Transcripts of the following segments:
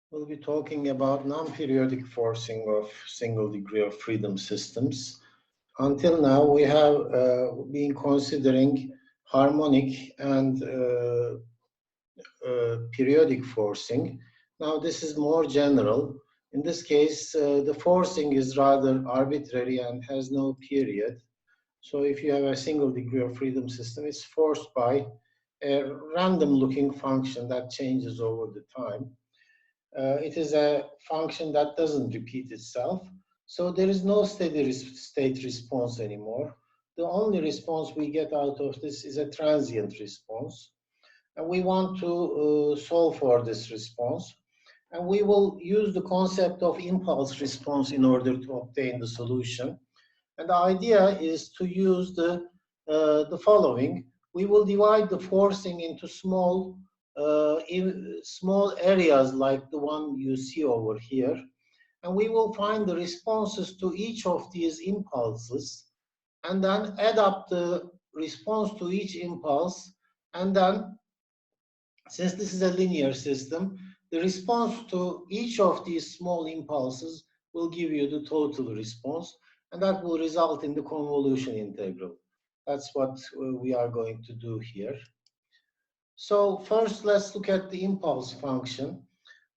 We'll be talking about non-periodic forcing of single degree of freedom systems. Until now, we have been considering harmonic and periodic forcing. Now, this is more general. In this case, the forcing is rather arbitrary and has no period. So if you have a single degree of freedom system, it's forced by a random looking function that changes over the time. It is a function that doesn't repeat itself. So there is no steady state response anymore. The only response we get out of this is a transient response. And we want to solve for this response. And we will use the concept of impulse response in order to obtain the solution. And the idea is to use the following. We will divide the forcing into small areas like the one you see over here. And we will find the responses to each of these impulses and then add up the response to each impulse. And then, since this is a linear system, the response to each of these small impulses will give you the total response, and that will result in the convolution integral. That's what we are going to do here. So first, let's look at the impulse function.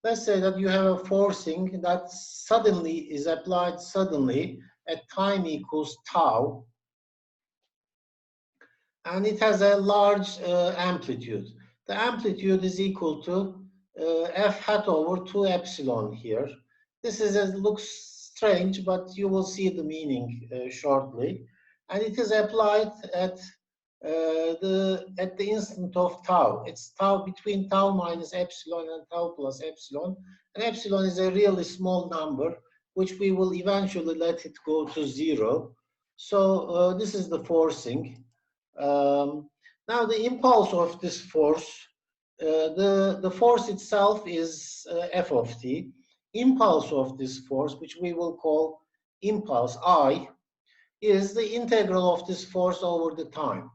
Let's say that you have a forcing that suddenly is applied suddenly at time equals tau, and it has a large amplitude. The amplitude is equal to f hat over 2 epsilon here. This looks strange, but you will see the meaning shortly. And it is applied at the instant of tau. It's tau between tau minus epsilon and tau plus epsilon. And epsilon is a really small number, which we will eventually let it go to 0. So this is the forcing. Now the impulse of this force, the force itself is f of t. Impulse of this force, which we will call impulse I, is the integral of this force over the time,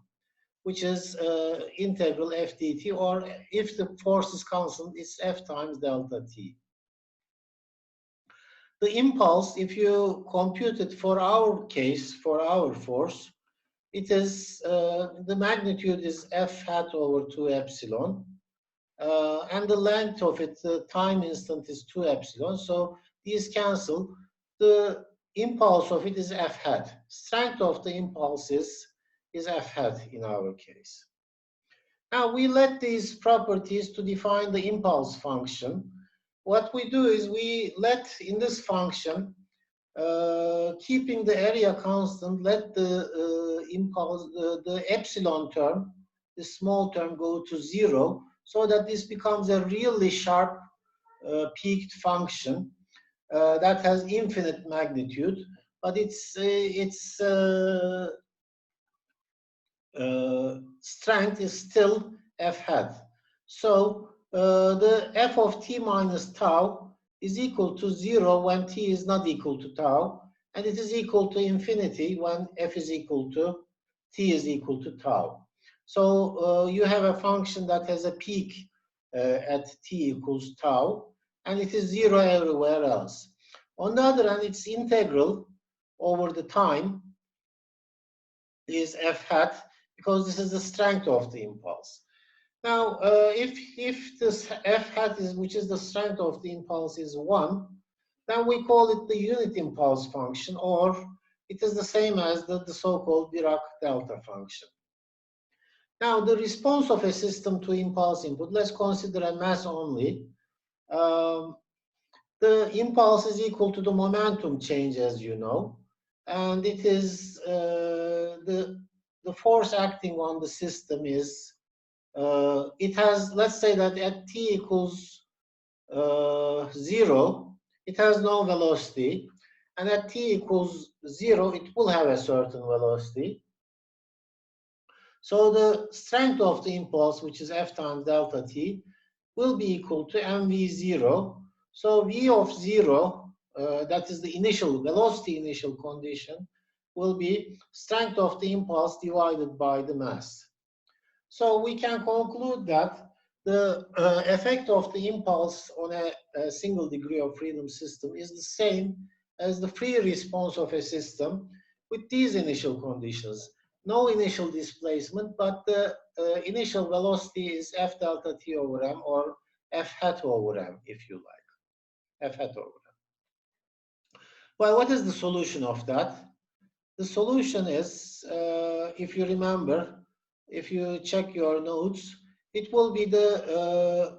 which is integral f dt, or if the force is constant, it's f times delta t. The impulse, if you compute it for our case, for our force, it is, the magnitude is f hat over 2 epsilon, and the length of it, the time instant, is 2 epsilon. So these cancel. The impulse of it is f hat. Strength of the impulse is f hat in our case. Now we let these properties to define the impulse function. What we do is we let in this function, keeping the area constant, let the impulse, the epsilon term, the small term, go to 0, so that this becomes a really sharp peaked function that has infinite magnitude, but its strength is still f hat. So the f of t minus tau is equal to 0 when t is not equal to tau, and it is equal to infinity when f is equal to t is equal to tau. So you have a function that has a peak at t equals tau, and it is 0 everywhere else. On the other hand, its integral over the time is f hat, because this is the strength of the impulse. Now, if this f hat is, which is the strength of the impulse, is 1, then we call it the unit impulse function, or it is the same as the so-called Dirac delta function. Now, the response of a system to impulse input, let's consider a mass only. The impulse is equal to the momentum change, as you know, and it is the force acting on the system is, it has, let's say that at t equals 0, it has no velocity, and at t equals 0, it will have a certain velocity. So the strength of the impulse, which is f times delta t, will be equal to mv0. So v of 0, that is the initial velocity, initial condition, will be strength of the impulse divided by the mass. So we can conclude that the effect of the impulse on a single degree of freedom system is the same as the free response of a system with these initial conditions. No initial displacement, but the initial velocity is f delta t over m, or f hat over m, if you like, f hat over m. Well, what is the solution of that? The solution is, if you remember, if you check your notes, it will be the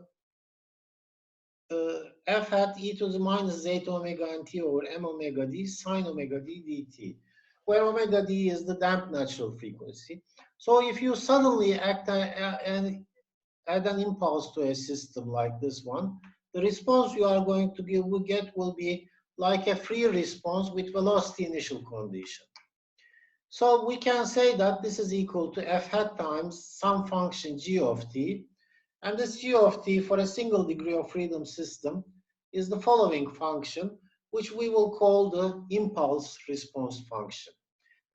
f hat e to the minus zeta omega n t over m omega d sine omega d dt, where omega d is the damped natural frequency. So if you suddenly add an impulse to a system like this one, the response you are going to get will be like a free response with velocity initial condition. So we can say that this is equal to f hat times some function g of t. And this g of t for a single degree of freedom system is the following function, which we will call the impulse response function.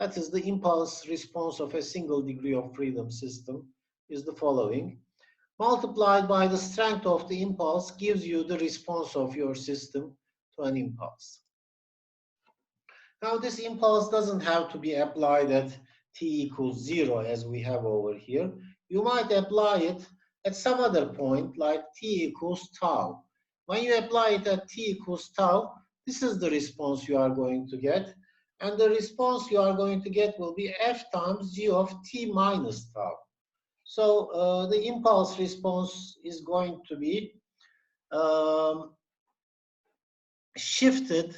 That is, the impulse response of a single degree of freedom system is the following. Multiplied by the strength of the impulse gives you the response of your system to an impulse. Now, this impulse doesn't have to be applied at t equals 0 as we have over here. You might apply it at some other point like t equals tau. When you apply it at t equals tau, this is the response you are going to get. And the response you are going to get will be f times g of t minus tau. So the impulse response is going to be shifted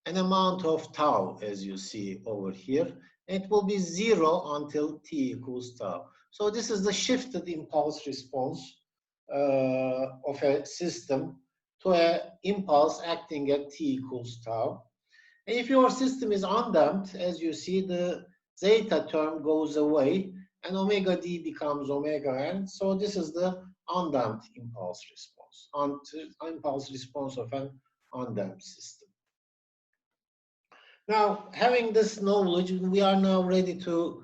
an amount of tau, as you see over here. It will be 0 until t equals tau. So this is the shifted impulse response of a system to an impulse acting at t equals tau. And if your system is undamped, as you see, the zeta term goes away and omega d becomes omega n. So this is the undamped impulse response, impulse response of an undamped system. Now, having this knowledge, we are now ready to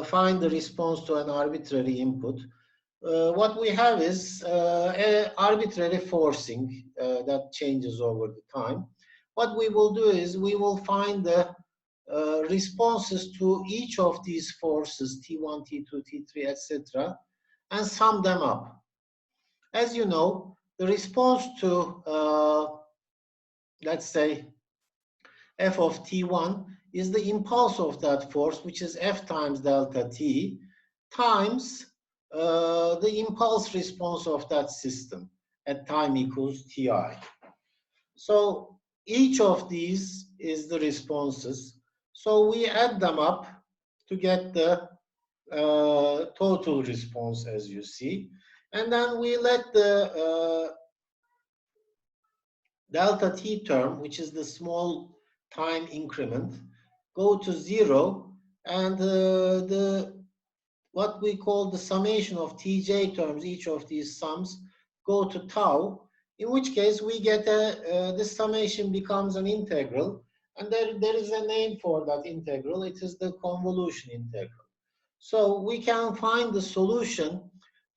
find the response to an arbitrary input. What we have is an arbitrary forcing that changes over the time. What we will do is we will find the responses to each of these forces, T1, T2, T3, etc., and sum them up. As you know, the response to, let's say, f of t1 is the impulse of that force, which is f times delta t, times the impulse response of that system at time equals ti. So each of these is the responses. So we add them up to get the total response, as you see. And then we let the delta t term, which is the small time increment, go to 0, and what we call the summation of tj terms, each of these sums, go to tau, in which case we get this summation becomes an integral, and there is a name for that integral. It is the convolution integral. So we can find the solution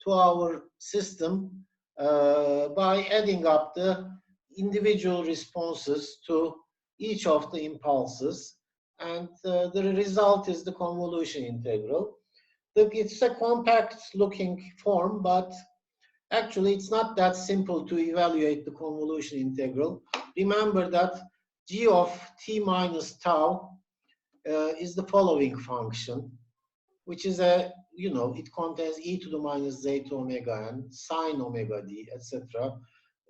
to our system by adding up the individual responses to each of the impulses, and the result is the convolution integral. It's a compact looking form, but actually it's not that simple to evaluate the convolution integral. Remember that g of t minus tau is the following function, which is a, it contains e to the minus zeta omega n, sine omega d, etc.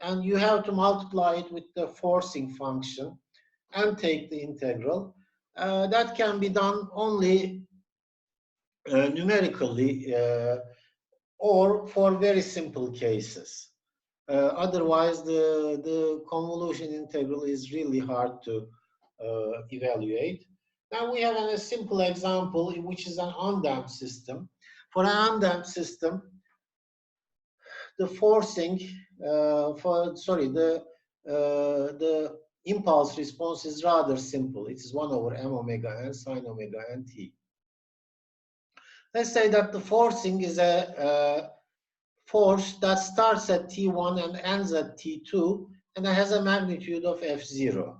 And you have to multiply it with the forcing function and take the integral. That can be done only numerically or for very simple cases. Otherwise, the convolution integral is really hard to evaluate. Now we have a simple example, which is an undamped system. For an undamped system, the forcing, the impulse response is rather simple. It is 1 over m omega n sine omega n t. Let's say that the forcing is a force that starts at T1 and ends at T2 and has a magnitude of F0.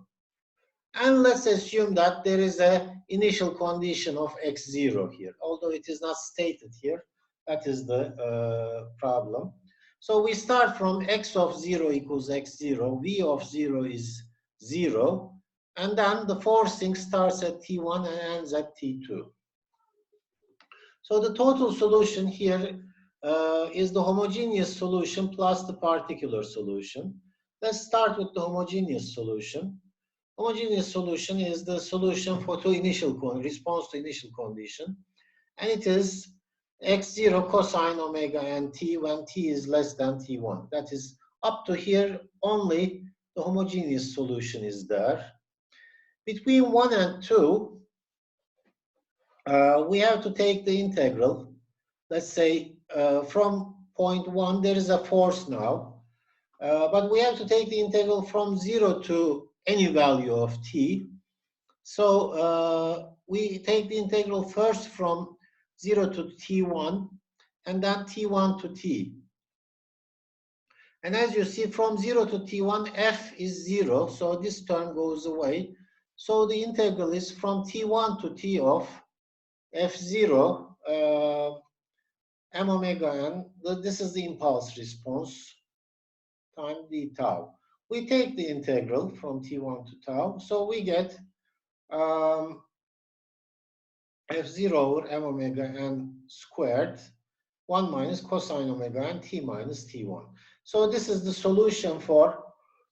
And let's assume that there is an initial condition of x0 here, although it is not stated here. That is the problem. So we start from x of 0 equals x0, v of 0 is 0, and then the forcing starts at T1 and ends at T2. So the total solution here is the homogeneous solution plus the particular solution. Let's start with the homogeneous solution. Homogeneous solution is the solution for response to initial condition, and it is x0 cosine omega n t when t is less than t1. That is, up to here only the homogeneous solution is there. Between 1 and 2, we have to take the integral. Let's say from point 1 there is a force now, but we have to take the integral from 0 to any value of t. So we take the integral first from 0 to t1 and then t1 to t. And as you see, from 0 to t1, f is 0, so this term goes away. So the integral is from t1 to t of f0 m omega n. This is the impulse response time d tau. We take the integral from t1 to tau, so we get f0 over m omega n squared 1 minus cosine omega n t minus t1. So this is the solution for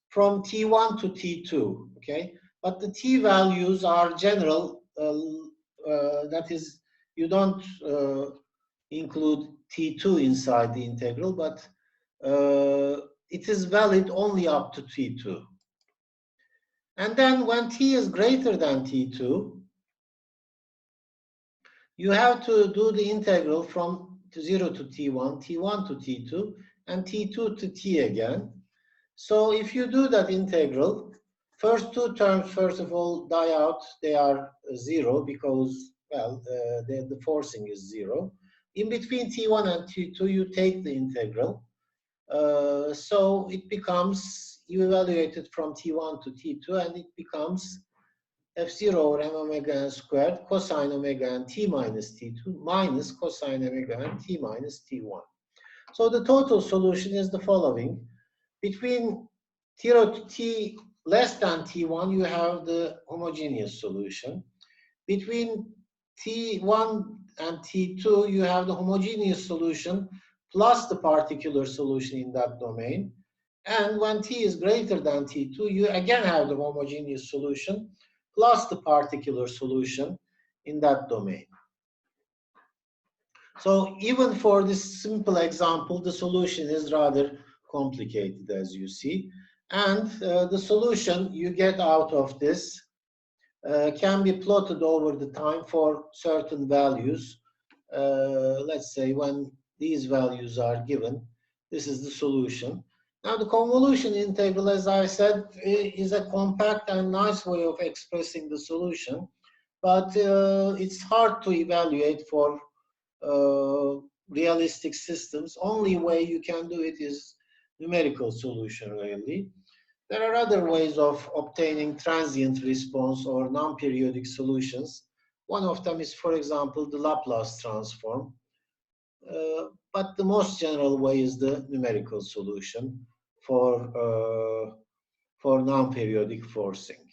from t1 to t2, okay? But the t values are general, that is, you don't include t2 inside the integral, but it is valid only up to t2. And then when t is greater than t2, you have to do the integral from 0 to t1, t1 to t2, and t2 to t again. So if you do that integral, first two terms, first of all, die out. They are 0 because, well, the forcing is 0. In between t1 and t2, you take the integral. So it becomes, you evaluate it from t1 to t2, and it becomes f0 over m omega n squared cosine omega n t minus t2 minus cosine omega n t minus t1. So the total solution is the following. Between 0 to t less than t1, you have the homogeneous solution. Between t1 and t2, you have the homogeneous solution plus the particular solution in that domain. And when t is greater than t2, you again have the homogeneous solution plus the particular solution in that domain. So even for this simple example, the solution is rather complicated, as you see. And the solution you get out of this can be plotted over the time for certain values. Let's say when these values are given, this is the solution. Now the convolution integral, as I said, is a compact and nice way of expressing the solution, but it's hard to evaluate for realistic systems. Only way you can do it is numerical solution, really. There are other ways of obtaining transient response or non-periodic solutions. One of them is, for example, the Laplace transform. But the most general way is the numerical solution for non-periodic forcing.